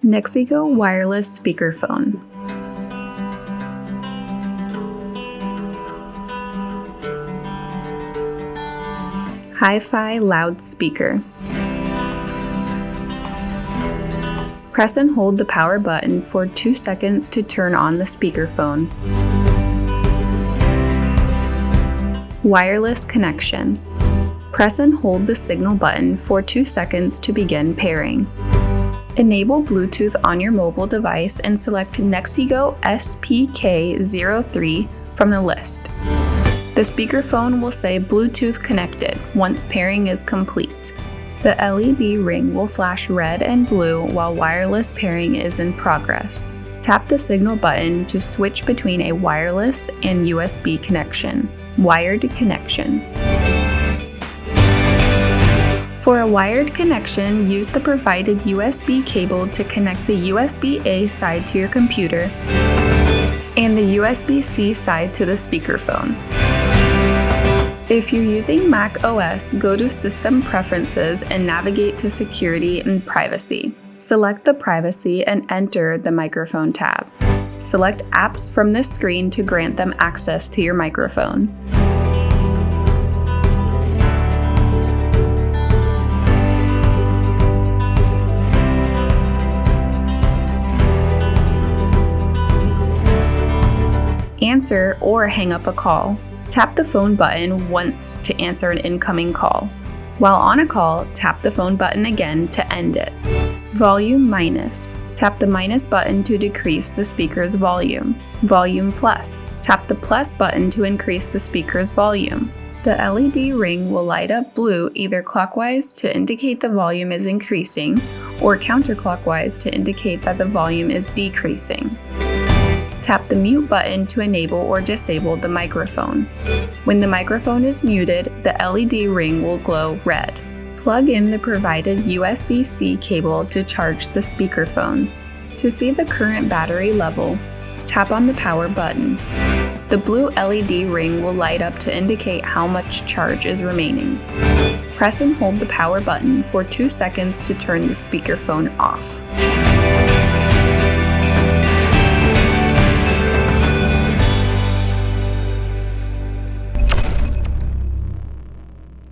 NexiGo wireless speakerphone. Hi-Fi loudspeaker. Press and hold the power button for 2 seconds to turn on the speakerphone. Wireless connection. Press and hold the signal button for 2 seconds to begin pairing. Enable Bluetooth on your mobile device and select NexiGo SPK03 from the list. The speakerphone will say Bluetooth connected once pairing is complete. The LED ring will flash red and blue while wireless pairing is in progress. Tap the signal button to switch between a wireless and USB connection. Wired connection. For a wired connection, use the provided USB cable to connect the USB-A side to your computer and the USB-C side to the speakerphone. If you're using Mac OS, go to System Preferences and navigate to Security and Privacy. Select the Privacy and enter the Microphone tab. Select Apps from this screen to grant them access to your microphone. Answer or hang up a call. Tap the phone button once to answer an incoming call. While on a call, tap the phone button again to end it. Volume minus. Tap the minus button to decrease the speaker's volume. Volume plus. Tap the plus button to increase the speaker's volume. The LED ring will light up blue either clockwise to indicate the volume is increasing or counterclockwise to indicate that the volume is decreasing. Tap the mute button to enable or disable the microphone. When the microphone is muted, the LED ring will glow red. Plug in the provided USB-C cable to charge the speakerphone. To see the current battery level, tap on the power button. The blue LED ring will light up to indicate how much charge is remaining. Press and hold the power button for 2 seconds to turn the speakerphone off.